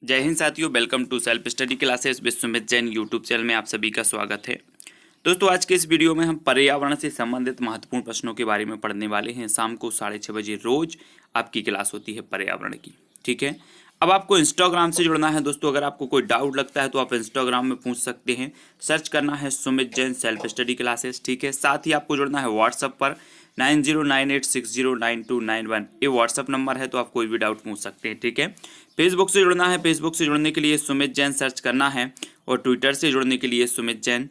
जय हिंद साथियों, welcome to self study classes Vishwamit Jain YouTube channel में आप सभी का स्वागत है। दोस्तों, आज के इस वीडियो में हम पर्यावरण से संबंधित महत्वपूर्ण प्रश्नों के बारे में पढ़ने वाले हैं। शाम को 6:30 बजे रोज आपकी क्लास होती है पर्यावरण की। ठीक है, अब आपको इंस्टाग्राम से जुड़ना है। दोस्तों, अगर आपको कोई डाउट लगता है तो आप इंस्टाग्राम में पूछ सकते हैं। सर्च करना है Sumit Jain self study classes. ठीक है, साथ ही आपको जुड़ना है व्हाट्सएप पर 9098609291। ये व्हाट्सअप नंबर है, तो आप कोई भी डाउट पूछ सकते हैं। ठीक है, फेसबुक से जुड़ना है। फेसबुक से जुड़ने के लिए सुमित जैन सर्च करना है और ट्विटर से जुड़ने के लिए सुमित जैन,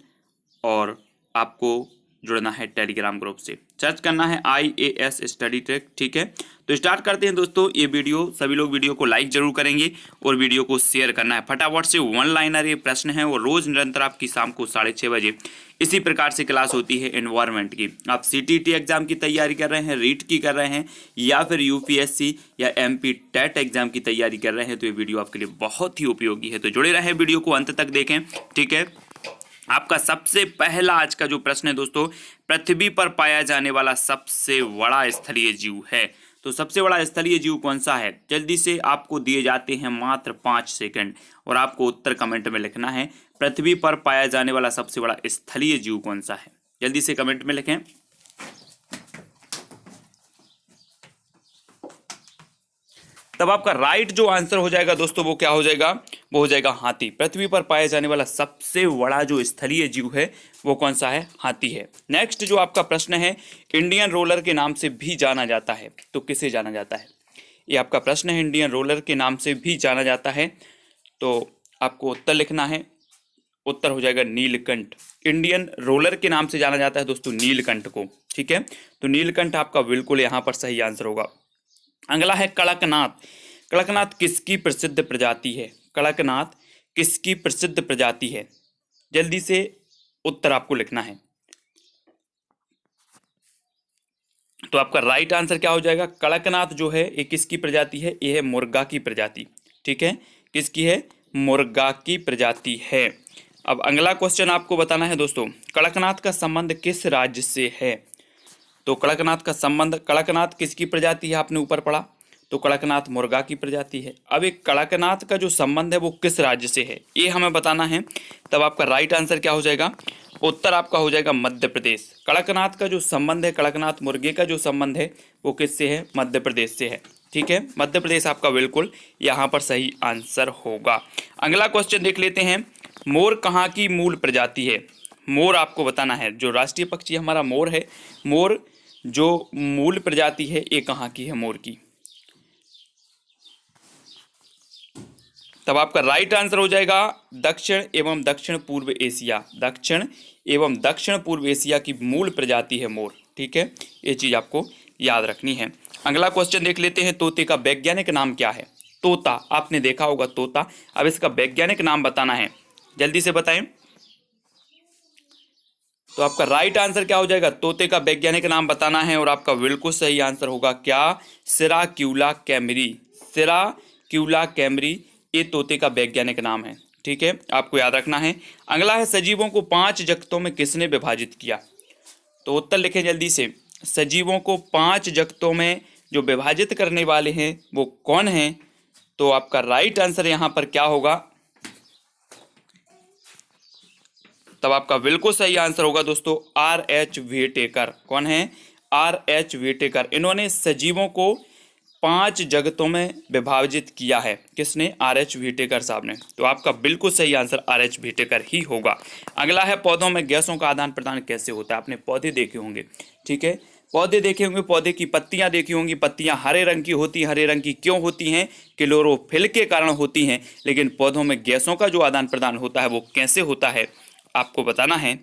और आपको जुड़ना है टेलीग्राम ग्रुप से। सर्च करना है IAS स्टडी ट्रैक। ठीक है, तो स्टार्ट करते हैं। दोस्तों, ये वीडियो सभी लोग वीडियो को लाइक जरूर करेंगे और वीडियो को शेयर करना है। फटाफट से वन लाइनर ये प्रश्न है और रोज निरंतर आपकी शाम को 6:30 बजे इसी प्रकार से क्लास होती है एनवायरनमेंट की। आप CTT एग्जाम की तैयारी कर रहे हैं, रीट की कर रहे हैं, या फिर UPSC या MP टेट एग्जाम की तैयारी कर रहे हैं, तो ये वीडियो आपके लिए बहुत ही उपयोगी है। तो जुड़े रहें, वीडियो को अंत तक देखें। ठीक है, आपका सबसे पहला आज का जो प्रश्न है दोस्तों, पृथ्वी पर पाया जाने वाला सबसे बड़ा स्थलीय जीव है। तो सबसे बड़ा स्थलीय जीव कौन सा है? जल्दी से, आपको दिए जाते हैं मात्र 5 सेकंड और आपको उत्तर कमेंट में लिखना है। पृथ्वी पर पाया जाने वाला सबसे बड़ा स्थलीय जीव कौन सा है? जल्दी से कमेंट में लिखें। तब आपका राइट जो आंसर हो जाएगा दोस्तों, वो क्या हो जाएगा? वो हो जाएगा हाथी। पृथ्वी पर पाया जाने वाला सबसे बड़ा जो स्थलीय जीव है वो कौन सा है? हाथी है। नेक्स्ट जो आपका प्रश्न है, इंडियन रोलर के नाम से भी जाना जाता है, तो किसे जाना जाता है? ये आपका प्रश्न है, इंडियन रोलर के नाम से भी जाना जाता है, तो आपको उत्तर लिखना है। उत्तर हो जाएगा नीलकंठ। इंडियन रोलर के नाम से जाना जाता है दोस्तों नीलकंठ को। ठीक है, तो नीलकंठ आपका बिल्कुल यहाँ पर सही आंसर होगा। अगला है कड़कनाथ। कड़कनाथ किसकी प्रसिद्ध प्रजाति है? कड़कनाथ किसकी प्रसिद्ध प्रजाति है? जल्दी से उत्तर आपको लिखना है। तो आपका राइट आंसर क्या हो जाएगा? कड़कनाथ जो है ये किसकी प्रजाति है? ये है मुर्गा की प्रजाति। ठीक है, किसकी है? मुर्गा की प्रजाति है। अब अगला क्वेश्चन आपको बताना है दोस्तों, कड़कनाथ का संबंध किस राज्य से है? तो कड़कनाथ का संबंध, कड़कनाथ किसकी प्रजाति है आपने ऊपर पढ़ा, तो कड़कनाथ मुर्गा की प्रजाति है। अब एक कड़कनाथ का जो संबंध है वो किस राज्य से है, ये हमें बताना है। तब आपका राइट आंसर क्या हो जाएगा? उत्तर आपका हो जाएगा मध्य प्रदेश। कड़कनाथ का जो संबंध है, कड़कनाथ मुर्गे का जो संबंध है वो किससे है? मध्य प्रदेश से है। ठीक है, मध्य प्रदेश आपका बिल्कुल यहाँ पर सही आंसर होगा। अगला क्वेश्चन देख लेते हैं, मोर कहाँ की मूल प्रजाति है? मोर आपको बताना है। जो राष्ट्रीय पक्षी हमारा मोर है, मोर जो मूल प्रजाति है ये कहाँ की है मोर की? तब आपका राइट आंसर हो जाएगा दक्षिण एवं दक्षिण पूर्व एशिया। दक्षिण एवं दक्षिण पूर्व एशिया की मूल प्रजाति है मोर। ठीक है, ये चीज आपको याद रखनी है। अगला क्वेश्चन देख लेते हैं, तोते का वैज्ञानिक नाम क्या है? तोता आपने देखा होगा तोता, अब इसका वैज्ञानिक नाम बताना है। जल्दी से बताएं। तो आपका राइट आंसर क्या हो जाएगा? तोते का वैज्ञानिक नाम बताना है और आपका बिल्कुल सही आंसर होगा क्या? सिराक्यूला कैमरी। सिराक्यूला कैमरी ये तोते का वैज्ञानिक नाम है। ठीक है, आपको याद रखना है। अगला है, सजीवों को 5 जगतों में किसने विभाजित किया? तो उत्तर लिखें जल्दी से। सजीवों को 5 जगतों में जो विभाजित करने वाले हैं वो कौन है? तो आपका राइट आंसर यहाँ पर क्या होगा? तब आपका बिल्कुल सही आंसर होगा दोस्तों R.H. व्हिटेकर। कौन है? R.H. व्हिटेकर। इन्होंने सजीवों को 5 जगतों में विभाजित किया है। किसने? R.H. व्हिटेकर साहब ने। तो आपका बिल्कुल सही आंसर R.H. व्हिटेकर ही होगा। अगला है, पौधों में गैसों का आदान प्रदान कैसे होता है? आपने पौधे देखे होंगे। ठीक है, पौधे देखे होंगे, पौधे की पत्तियां देखी होंगी। पत्तियां हरे रंग की होती हैं। हरे रंग की क्यों होती हैं? क्लोरोफिल के कारण होती हैं। लेकिन पौधों में गैसों का जो आदान प्रदान होता है वो कैसे होता है आपको बताना है।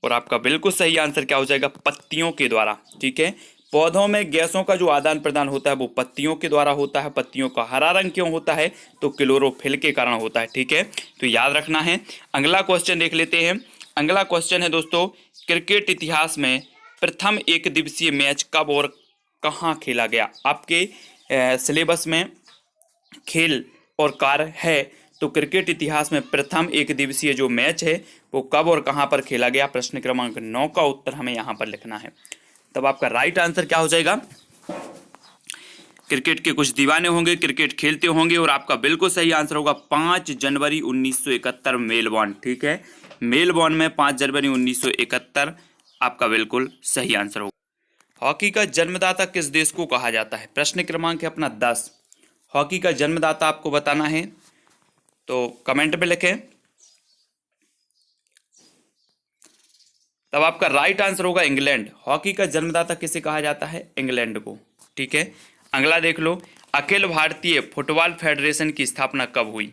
और आपका बिल्कुल सही आंसर क्या हो जाएगा? पत्तियों के द्वारा। ठीक है, पौधों में गैसों का जो आदान प्रदान होता है वो पत्तियों के द्वारा होता है। पत्तियों का हरा रंग क्यों होता है? तो क्लोरोफिल के कारण होता है। ठीक है, तो याद रखना है। अगला क्वेश्चन देख लेते हैं। अगला क्वेश्चन है दोस्तों, क्रिकेट इतिहास में प्रथम एक दिवसीय मैच कब और कहाँ खेला गया? आपके सिलेबस में खेल और कार्य है, तो क्रिकेट इतिहास में प्रथम एक दिवसीय जो मैच है वो कब और कहां पर खेला गया? प्रश्न क्रमांक 9 का उत्तर हमें यहां पर लिखना है। तब आपका राइट आंसर क्या हो जाएगा? क्रिकेट के कुछ दीवाने होंगे, क्रिकेट खेलते होंगे, और आपका बिल्कुल सही आंसर होगा 5 जनवरी 1971 मेलबॉर्न। ठीक है, मेलबॉर्न में 5 जनवरी 1971 आपका बिल्कुल सही आंसर होगा। हॉकी का जन्मदाता किस देश को कहा जाता है? प्रश्न क्रमांक है अपना 10। हॉकी का जन्मदाता आपको बताना है, तो कमेंट में लिखें। तब आपका राइट आंसर होगा इंग्लैंड। हॉकी का जन्मदाता किसे कहा जाता है? इंग्लैंड को। ठीक है, अगला देख लो, अखिल भारतीय फुटबॉल फेडरेशन की स्थापना कब हुई?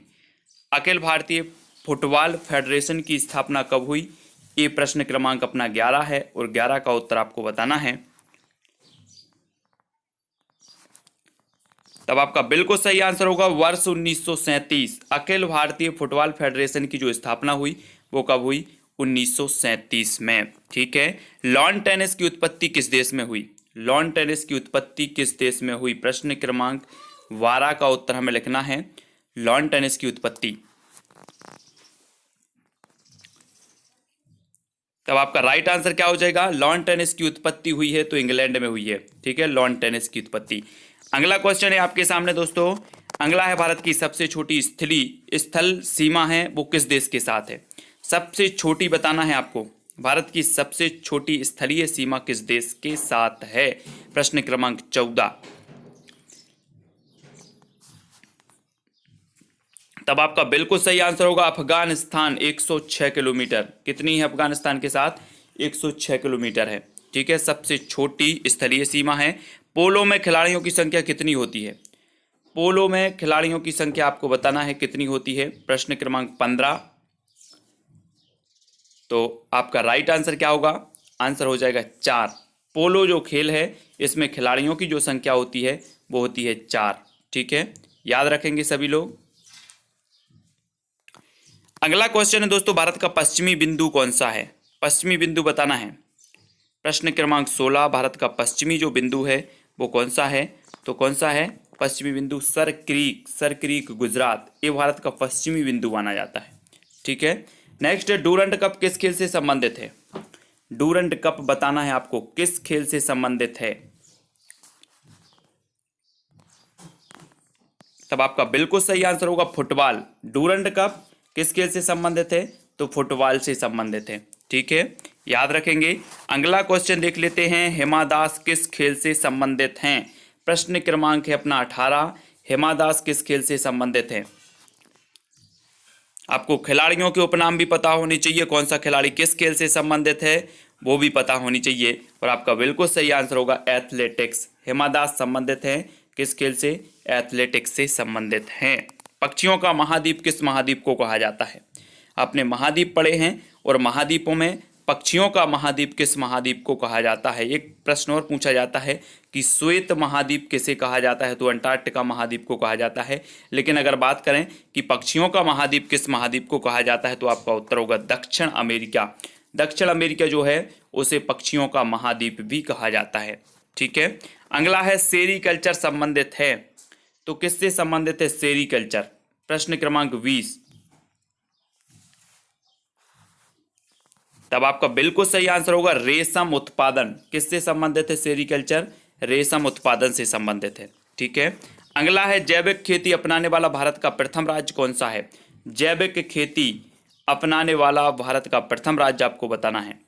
अखिल भारतीय फुटबॉल फेडरेशन की स्थापना कब हुई? ये प्रश्न क्रमांक अपना 11 है, और 11 का उत्तर आपको बताना है। तब आपका बिल्कुल सही आंसर होगा वर्ष 1937। अखिल भारतीय फुटबॉल फेडरेशन की जो स्थापना हुई वो कब हुई? 1937 में। ठीक है, लॉन टेनिस की उत्पत्ति किस देश में हुई? लॉन टेनिस की उत्पत्ति किस देश में हुई? प्रश्न क्रमांक 12 का उत्तर हमें लिखना है, लॉन टेनिस की उत्पत्ति। तब आपका राइट आंसर क्या हो जाएगा? लॉन टेनिस की उत्पत्ति हुई है तो इंग्लैंड में हुई है। ठीक है, लॉन टेनिस की उत्पत्ति। अगला क्वेश्चन है आपके सामने दोस्तों, अगला है भारत की सबसे छोटी स्थल सीमा है वो किस देश के साथ है? सबसे छोटी बताना है आपको, भारत की सबसे छोटी स्थलीय सीमा किस देश के साथ है? प्रश्न क्रमांक 14। तब आपका बिल्कुल सही आंसर होगा अफगानिस्तान। 106 किलोमीटर। कितनी है अफगानिस्तान के साथ? 106 किलोमीटर है। ठीक है, सबसे छोटी स्थलीय सीमा है। पोलो में खिलाड़ियों की संख्या कितनी होती है? पोलो में खिलाड़ियों की संख्या आपको बताना है कितनी होती है? प्रश्न क्रमांक 15। तो आपका राइट आंसर क्या होगा? आंसर हो जाएगा 4। पोलो जो खेल है इसमें खिलाड़ियों की जो संख्या होती है वो होती है 4। ठीक है, याद रखेंगे सभी लोग। अगला क्वेश्चन है दोस्तों, भारत का पश्चिमी बिंदु कौन सा है? पश्चिमी बिंदु बताना है। प्रश्न क्रमांक 16, भारत का पश्चिमी जो बिंदु है वो कौन सा है? तो कौन सा है पश्चिमी बिंदु? सर क्रीक गुजरात, ये भारत का पश्चिमी बिंदु माना जाता है। ठीक है, नेक्स्ट डूरंड कप किस खेल से संबंधित है? डूरंड कप बताना है आपको किस खेल से संबंधित है। तब आपका बिल्कुल सही आंसर होगा फुटबॉल। डूरंड कप किस खेल से संबंधित है? तो फुटबॉल से संबंधित है। ठीक है, याद रखेंगे। अगला क्वेश्चन देख लेते हैं, हिमा दास किस खेल से संबंधित हैं? प्रश्न क्रमांक है अपना 18। हिमा दास किस खेल से संबंधित है? आपको खिलाड़ियों के उपनाम भी पता होने चाहिए, कौन सा खिलाड़ी किस खेल से संबंधित है वो भी पता होनी चाहिए, और आपका बिल्कुल सही आंसर होगा एथलेटिक्स। हिमा दास संबंधित हैं किस खेल से? एथलेटिक्स से संबंधित हैं। पक्षियों का महाद्वीप किस महाद्वीप को कहा जाता है? आपने महाद्वीप पढ़े हैं, और महाद्वीपों में पक्षियों का महाद्वीप किस महाद्वीप को कहा जाता है? एक प्रश्न और पूछा जाता है कि श्वेत महाद्वीप किसे कहा जाता है? तो अंटार्कटिका महाद्वीप को कहा जाता है। लेकिन अगर बात करें कि पक्षियों का महाद्वीप किस महाद्वीप को कहा जाता है, तो आपका उत्तर होगा दक्षिण अमेरिका। दक्षिण अमेरिका जो है उसे पक्षियों का महाद्वीप भी कहा जाता है। ठीक है, अगला है सेरीकल्चर संबंधित है, तो किससे संबंधित है सेरीकल्चर? प्रश्न क्रमांक 20। तब आपका बिल्कुल सही आंसर होगा रेशम उत्पादन। किससे संबंधित है सेरीकल्चर? रेशम उत्पादन से संबंधित है। ठीक है, अगला है जैविक खेती अपनाने वाला भारत का प्रथम राज्य कौन सा है? जैविक खेती अपनाने वाला भारत का प्रथम राज्य आपको बताना है।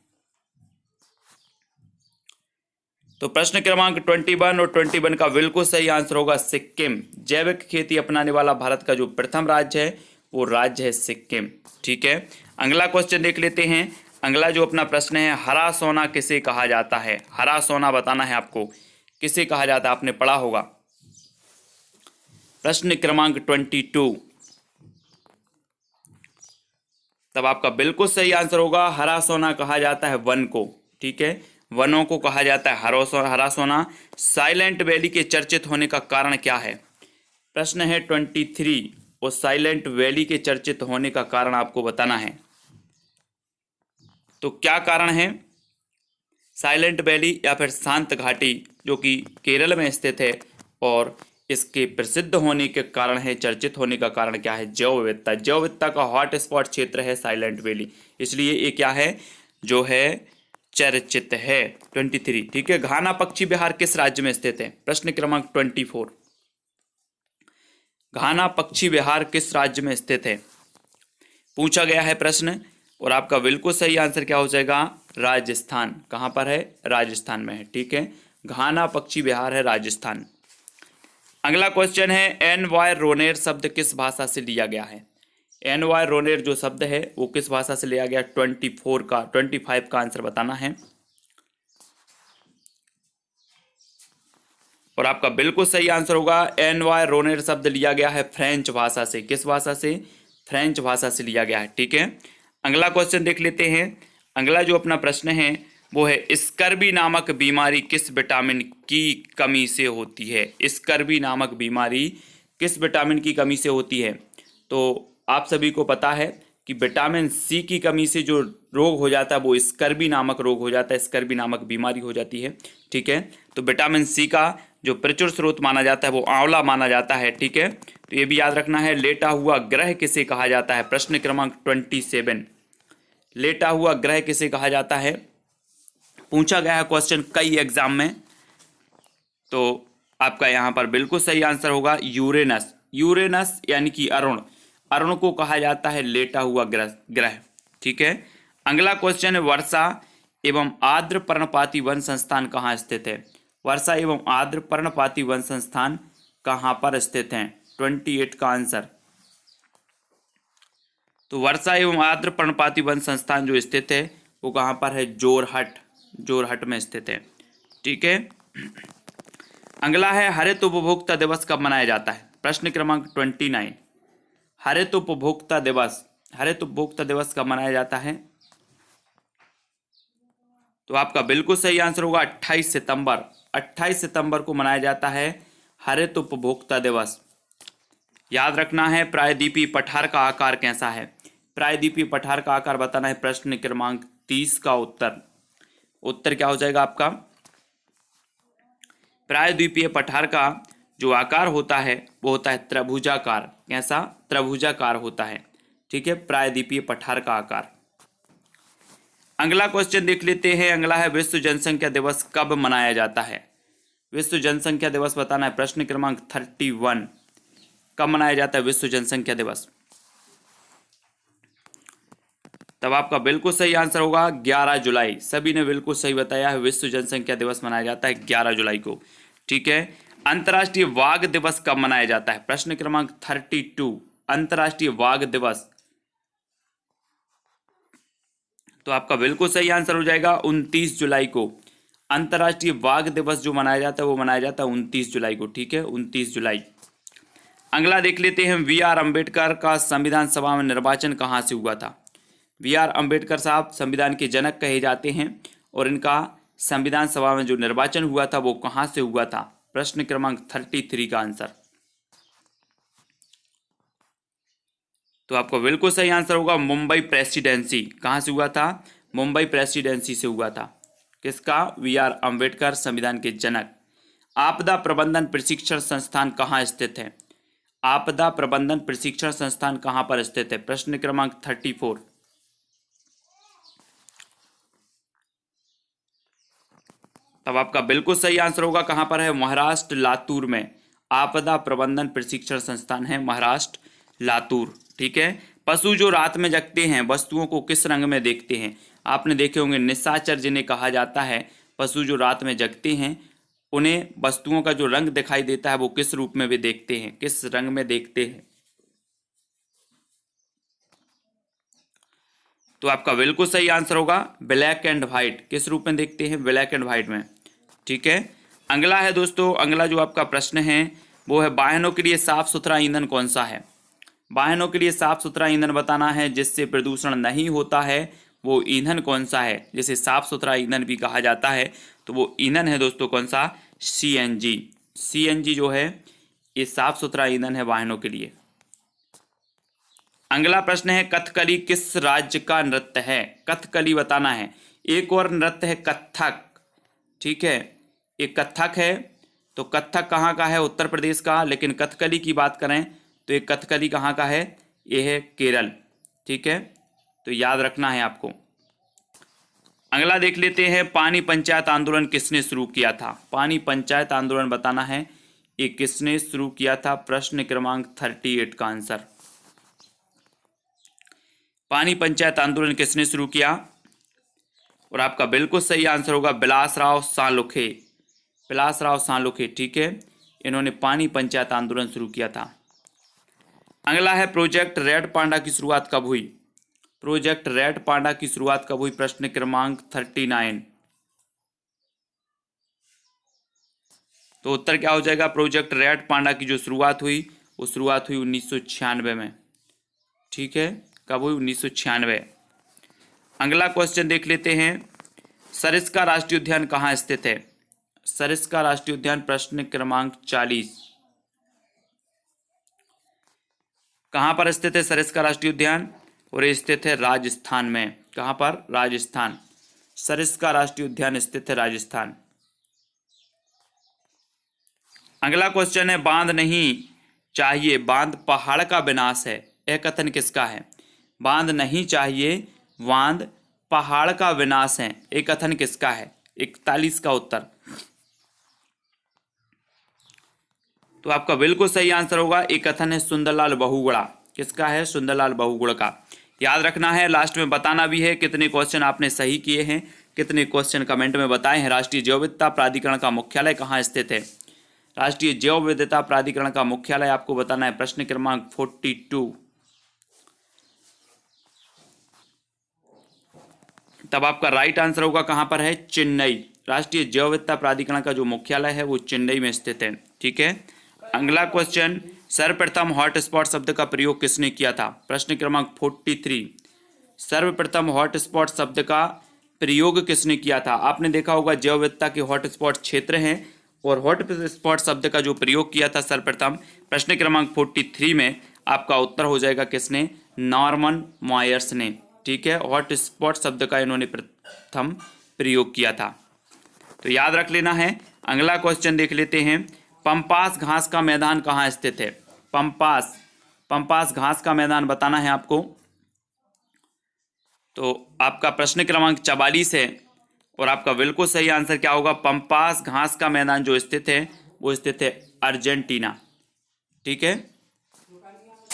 तो प्रश्न क्रमांक 21 और 21 का बिल्कुल सही आंसर होगा सिक्किम। जैविक खेती अपनाने वाला भारत का जो प्रथम राज्य है वो राज्य है सिक्किम। ठीक है, अगला क्वेश्चन देख लेते हैं। अगला जो अपना प्रश्न है, हरा सोना किसे कहा जाता है? हरा सोना बताना है आपको किसे कहा जाता है, आपने पढ़ा होगा। प्रश्न क्रमांक 22। तब आपका बिल्कुल सही आंसर होगा हरा सोना कहा जाता है वन को। ठीक है, वनों को कहा जाता है हरा सोना। साइलेंट वैली के चर्चित होने का कारण क्या है? प्रश्न है 23, और साइलेंट वैली के चर्चित होने का कारण आपको बताना है। तो क्या कारण है? साइलेंट वैली या फिर शांत घाटी जो कि केरल में स्थित है, और इसके प्रसिद्ध होने के कारण है, चर्चित होने का कारण क्या है? जैव विविधता। जैव विविधता का हॉट स्पॉट क्षेत्र है साइलेंट वैली, इसलिए ये क्या है जो है चर्चित है। 23। ठीक है, घाना पक्षी विहार किस राज्य में स्थित है? प्रश्न क्रमांक 24। घाना पक्षी विहार किस राज्य में स्थित है, पूछा गया है प्रश्न। और आपका बिल्कुल सही आंसर क्या हो जाएगा, राजस्थान। कहाँ पर है, राजस्थान में है। ठीक है, घाना पक्षी विहार है राजस्थान। अगला क्वेश्चन है, एन वाय रोनेर शब्द किस भाषा से लिया गया है। एन वाय रोनेर जो शब्द है वो किस भाषा से लिया गया, 25 का आंसर बताना है। और आपका बिल्कुल सही आंसर होगा, एन वाय रोनेर शब्द लिया गया है फ्रेंच भाषा से। किस भाषा से, फ्रेंच भाषा से लिया गया है। ठीक है, अगला क्वेश्चन देख लेते हैं। अगला जो अपना प्रश्न है वो है, स्कर्वी नामक बीमारी किस विटामिन की कमी से होती है। स्कर्वी नामक बीमारी किस विटामिन की कमी से होती है। तो आप सभी को पता है कि विटामिन सी की कमी से जो रोग हो जाता है वो स्कर्वी नामक रोग हो जाता है, स्कर्वी नामक बीमारी हो जाती है। ठीक है, तो विटामिन सी का जो प्रचुर स्रोत माना जाता है वो आंवला माना जाता है। ठीक है, तो ये भी याद रखना है। लेटा हुआ ग्रह किसे कहा जाता है, प्रश्न क्रमांक 27। लेटा हुआ ग्रह किसे कहा जाता है, पूछा गया है क्वेश्चन कई एग्जाम में। तो आपका यहाँ पर बिल्कुल सही आंसर होगा यूरेनस। यूरेनस यानी कि अरुण, अरुण को कहा जाता है लेटा हुआ ग्रह। ठीक है, अगला क्वेश्चन है, वर्षा एवं आर्द्र पर्णपाती वन संस्थान कहाँ स्थित है। वर्षा एवं आर्द्र पर्णपाती वन संस्थान कहाँ पर स्थित है, 28 का आंसर। तो वर्षा एवं आर्द्र पर्णपाती वन संस्थान जो स्थित है वो कहाँ पर है, जोरहट, जोरहट में स्थित है। ठीक है, अगला है, हरित उपभोक्ता दिवस कब मनाया जाता है, प्रश्न क्रमांक 29। हरित उपभोक्ता दिवस, हरित उपभोक्ता दिवस कब मनाया जाता है। तो आपका बिल्कुल सही आंसर होगा 28 सितंबर। 28 सितंबर को मनाया जाता है हरित उपभोक्ता दिवस। याद रखना है, प्रायद्वीपीय पठार का आकार कैसा है। प्रायद्वीपीय पठार का आकार बताना है, प्रश्न क्रमांक 30 का उत्तर। उत्तर क्या हो जाएगा आपका, प्रायद्वीपीय पठार का जो आकार होता है वो होता है त्रिभुजाकार। कैसा, त्रिभुजाकार होता है। ठीक है, प्रायद्वीपीय पठार का आकार। अगला क्वेश्चन देख लेते हैं। अगला है, विश्व जनसंख्या दिवस कब मनाया जाता है। विश्व जनसंख्या दिवस बताना है, प्रश्न क्रमांक 31। कब मनाया जाता है विश्व जनसंख्या दिवस। तब आपका बिल्कुल सही आंसर होगा 11 जुलाई। सभी ने बिल्कुल सही बताया है, विश्व जनसंख्या दिवस मनाया जाता है 11 जुलाई को। ठीक है, अंतर्राष्ट्रीय वाघ दिवस कब मनाया जाता है, प्रश्न क्रमांक 32। अंतर्राष्ट्रीय वाघ दिवस, तो आपका बिल्कुल सही आंसर हो जाएगा 29 जुलाई को। अंतर्राष्ट्रीय वाघ दिवस जो मनाया जाता है वो मनाया जाता है 29 जुलाई को। ठीक है, 29 जुलाई। अगला देख लेते हैं, वी.आर. अम्बेडकर का संविधान सभा में निर्वाचन कहाँ से हुआ था। वी.आर. अम्बेडकर साहब संविधान के जनक कहे जाते हैं और इनका संविधान सभा में जो निर्वाचन हुआ था वो कहाँ से हुआ था, प्रश्न क्रमांक 33 का आंसर। तो आपको बिल्कुल सही आंसर होगा मुंबई प्रेसिडेंसी। कहाँ से हुआ था, मुंबई प्रेसिडेंसी से हुआ था। किसका, वी.आर. अम्बेडकर, संविधान के जनक। आपदा प्रबंधन प्रशिक्षण संस्थान कहाँ स्थित है। आपदा प्रबंधन प्रशिक्षण संस्थान कहाँ पर स्थित है, प्रश्न क्रमांक 34। तब आपका बिल्कुल सही आंसर होगा कहाँ पर है, महाराष्ट्र लातूर में। आपदा प्रबंधन प्रशिक्षण संस्थान है महाराष्ट्र लातूर। ठीक है, पशु जो रात में जगते हैं वस्तुओं को किस रंग में देखते हैं। आपने देखे होंगे निशाचर जिन्हें कहा जाता है। पशु जो रात में जगते हैं उन्हें वस्तुओं का जो रंग दिखाई देता है वो किस रूप में वे देखते हैं, किस रंग में देखते हैं। तो आपका बिल्कुल सही आंसर होगा ब्लैक एंड व्हाइट। किस रूप में देखते हैं, ब्लैक एंड व्हाइट में। ठीक है, अगला है दोस्तों, अगला जो आपका प्रश्न है वो है, वाहनों के लिए साफ सुथरा ईंधन कौन सा है। वाहनों के लिए साफ सुथरा ईंधन बताना है जिससे प्रदूषण नहीं होता है, वो ईंधन कौन सा है। जिसे साफ सुथरा ईंधन भी कहा जाता है तो वो ईंधन है दोस्तों कौन सा, सीएनजी। सीएनजी जो है ये साफ सुथरा ईंधन है वाहनों के लिए। अगला प्रश्न है, कथकली किस राज्य का नृत्य है। कथकली बताना है। एक और नृत्य है कथक। ठीक है, एक कथक है, तो कथक कहाँ का है, उत्तर प्रदेश का। लेकिन कथकली की बात करें तो ये कथकली कहाँ का है, ये है केरल। ठीक है, तो याद रखना है आपको। अगला देख लेते हैं, पानी पंचायत आंदोलन किसने शुरू किया था। पानी पंचायत आंदोलन बताना है, ये किसने शुरू किया था? प्रश्न क्रमांक 38 का आंसर। पानी पंचायत आंदोलन किसने शुरू किया? और आपका बिल्कुल सही आंसर होगा बिलासराव सालुखे। बिलासराव सालुखे, ठीक है, इन्होंने पानी पंचायत आंदोलन शुरू किया था। अगला है प्रोजेक्ट रेड पांडा की शुरुआत कब हुई? प्रोजेक्ट रेड पांडा की शुरुआत कब हुई? प्रश्न क्रमांक 39। तो उत्तर क्या हो जाएगा? प्रोजेक्ट रेड पांडा की जो शुरुआत हुई वो शुरुआत हुई 1996 में, ठीक है। कब हुई? 1996। अगला क्वेश्चन देख लेते हैं, सरिस्का राष्ट्रीय उद्यान कहाँ स्थित है? सरिस्का राष्ट्रीय उद्यान प्रश्न क्रमांक 40। कहाँ पर स्थित है सरिस्का राष्ट्रीय उद्यान? और ये स्थित है राजस्थान में। कहाँ पर? राजस्थान। सरिस्का राष्ट्रीय उद्यान स्थित है राजस्थान। अगला क्वेश्चन है, बांध नहीं चाहिए, बांध पहाड़ का विनाश है, यह कथन किसका है? बांध नहीं चाहिए, बांध पहाड़ का विनाश है, यह कथन किसका है? 41 का उत्तर। तो आपका बिल्कुल सही आंसर होगा, एक कथन है सुंदरलाल बहुगुणा। किसका है? सुंदरलाल बहुगुणा का। याद रखना है, लास्ट में बताना भी है कितने क्वेश्चन आपने सही किए हैं, कितने क्वेश्चन कमेंट में बताए हैं। राष्ट्रीय जैव विविधता प्राधिकरण का मुख्यालय कहाँ स्थित है? राष्ट्रीय जैव विविधता प्राधिकरण का मुख्यालय आपको बताना है प्रश्न क्रमांक 42। तब आपका राइट आंसर होगा कहां पर है? चेन्नई। राष्ट्रीय जैव विविधता प्राधिकरण का जो मुख्यालय है वो चेन्नई में स्थित है, ठीक है। अगला क्वेश्चन, सर्वप्रथम हॉटस्पॉट शब्द का प्रयोग किसने किया था? प्रश्न क्रमांक 43। सर्वप्रथम हॉटस्पॉट शब्द का प्रयोग किसने किया था? आपने देखा होगा जैव विविधता के हॉटस्पॉट क्षेत्र हैं, और हॉटस्पॉट शब्द का जो प्रयोग किया था सर्वप्रथम प्रश्न क्रमांक 43 में, आपका उत्तर हो जाएगा किसने? नॉर्मन मॉयर्स ने, ठीक है। हॉटस्पॉट शब्द का इन्होंने प्रथम प्रयोग किया था, तो याद रख लेना है। अगला क्वेश्चन देख लेते हैं, पंपास घास का मैदान कहाँ स्थित है? पंपास घास का मैदान बताना है आपको। तो आपका प्रश्न क्रमांक 44 है, और आपका बिल्कुल सही आंसर क्या होगा? पंपास घास का मैदान जो स्थित है वो स्थित है अर्जेंटीना, ठीक है,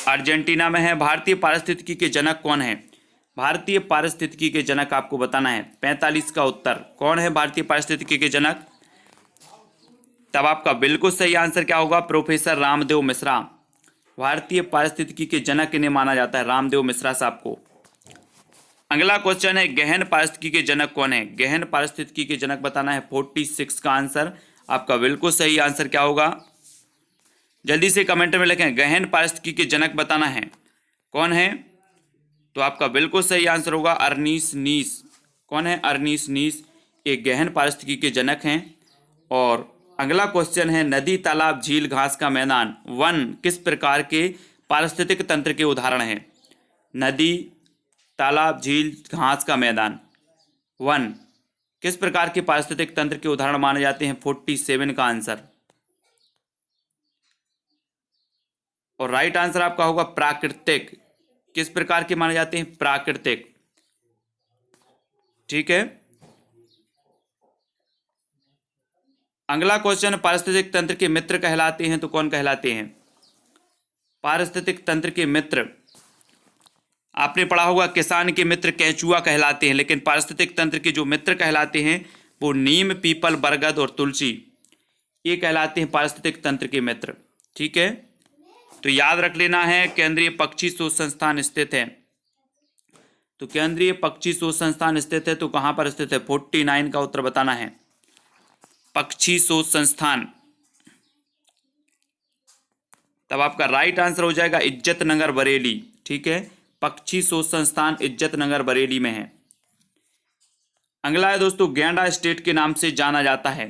अर्जेंटीना में है। भारतीय पारिस्थितिकी के जनक कौन है? भारतीय पारिस्थितिकी के जनक आपको बताना है 45 का उत्तर। कौन है भारतीय पारिस्थितिकी के जनक? तब आपका बिल्कुल सही आंसर क्या होगा? प्रोफेसर रामदेव मिश्रा। भारतीय पारिस्थितिकी के जनक इन्हें माना जाता है, रामदेव मिश्रा साहब को। अगला क्वेश्चन है, गहन पारिस्थितिकी के जनक कौन है? गहन पारिस्थितिकी के जनक बताना है 46 का आंसर। आपका बिल्कुल सही आंसर क्या होगा? जल्दी से कमेंट में लिखें, गहन पारिस्थितिकी के जनक बताना है कौन है। तो आपका बिल्कुल सही आंसर होगा अर्नीस नीस। कौन है? अर्नीस नीस, एक गहन पारिस्थितिकी के जनक हैं। और अगला क्वेश्चन है, नदी तालाब झील घास का मैदान वन किस प्रकार के पारिस्थितिक तंत्र के उदाहरण है? नदी तालाब झील घास का मैदान वन किस प्रकार के पारिस्थितिक तंत्र के उदाहरण माने जाते हैं? 47 का आंसर। और राइट आंसर आपका होगा प्राकृतिक। किस प्रकार के माने जाते हैं? प्राकृतिक, ठीक है। अगला क्वेश्चन, पारिस्थितिक तंत्र के मित्र कहलाते हैं तो कौन कहलाते हैं? पारिस्थितिक तंत्र के मित्र आपने पढ़ा होगा किसान के मित्र केंचुआ कहलाते हैं, लेकिन पारिस्थितिक तंत्र के जो मित्र कहलाते हैं वो नीम, पीपल, बरगद और तुलसी, ये कहलाते हैं पारिस्थितिक तंत्र के मित्र, ठीक है। तो याद रख लेना है, केंद्रीय पक्षी शोध संस्थान स्थित है। तो केंद्रीय पक्षी शोध संस्थान स्थित है तो कहां पर स्थित है? 49 का उत्तर बताना है, पक्षी शोध संस्थान। तब आपका राइट आंसर हो जाएगा इज्जत नगर बरेली, ठीक है। पक्षी शोध संस्थान इज्जत नगर बरेली में है। अगला है दोस्तों, गैंडा स्टेट के नाम से जाना जाता है।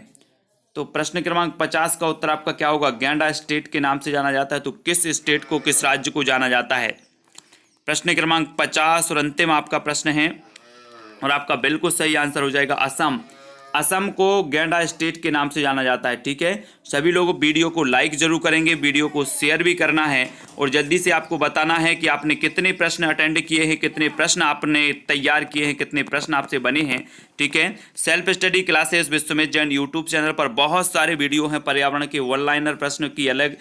तो प्रश्न क्रमांक 50 का उत्तर आपका क्या होगा? गैंडा स्टेट के नाम से जाना जाता है तो किस स्टेट को, किस राज्य को जाना जाता है? प्रश्न क्रमांक 50 और अंतिम आपका प्रश्न है, और आपका बिल्कुल सही आंसर हो जाएगा असम। असम को गैंडा स्टेट के नाम से जाना जाता है। ठीक है, सभी लोग वीडियो को लाइक जरूर करेंगे, वीडियो को शेयर भी करना है और जल्दी से आपको बताना है कि आपने कितने प्रश्न अटेंड किए हैं, कितने प्रश्न आपने तैयार किए हैं, कितने प्रश्न आपसे बने हैं। ठीक है, self study classes Vishwamit Jain YouTube channel पर बहुत सारे वीडियो हैं। पर्यावरण के वन लाइनर प्रश्नों की अलग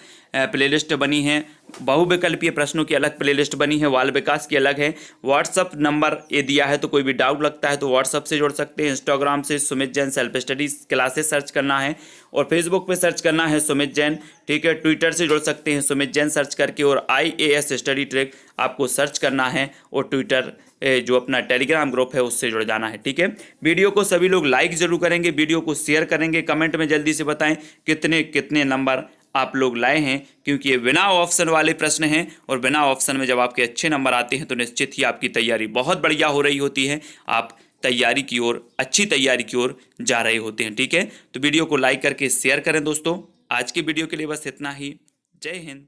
प्लेलिस्ट बनी है, बहुविकल्पीय प्रश्नों की अलग प्लेलिस्ट बनी है, बाल विकास की अलग है। व्हाट्सअप नंबर ये दिया है, तो कोई भी डाउट लगता है तो व्हाट्सअप से जुड़ सकते हैं। इंस्टाग्राम से Sumit Jain self study classes search करना है और फेसबुक पे सर्च करना है सुमित जैन। ठीक है, ट्विटर से जुड़ सकते हैं सुमित जैन सर्च करके और IAS स्टडी ट्रैक आपको सर्च करना है और ट्विटर जो अपना टेलीग्राम ग्रुप है उससे जुड़ जाना है। ठीक है, वीडियो को सभी लोग लाइक जरूर करेंगे, वीडियो को शेयर करेंगे, कमेंट में जल्दी से बताएं कितने कितने नंबर आप लोग लाए हैं, क्योंकि ये बिना ऑप्शन वाले प्रश्न हैं और बिना ऑप्शन में जब आपके अच्छे नंबर आते हैं तो निश्चित ही आपकी तैयारी बहुत बढ़िया हो रही होती है, आप तैयारी की ओर, अच्छी तैयारी की ओर जा रहे होते हैं। ठीक है, तो वीडियो को लाइक करके शेयर करें दोस्तों। आज की वीडियो के लिए बस इतना ही। जय हिंद।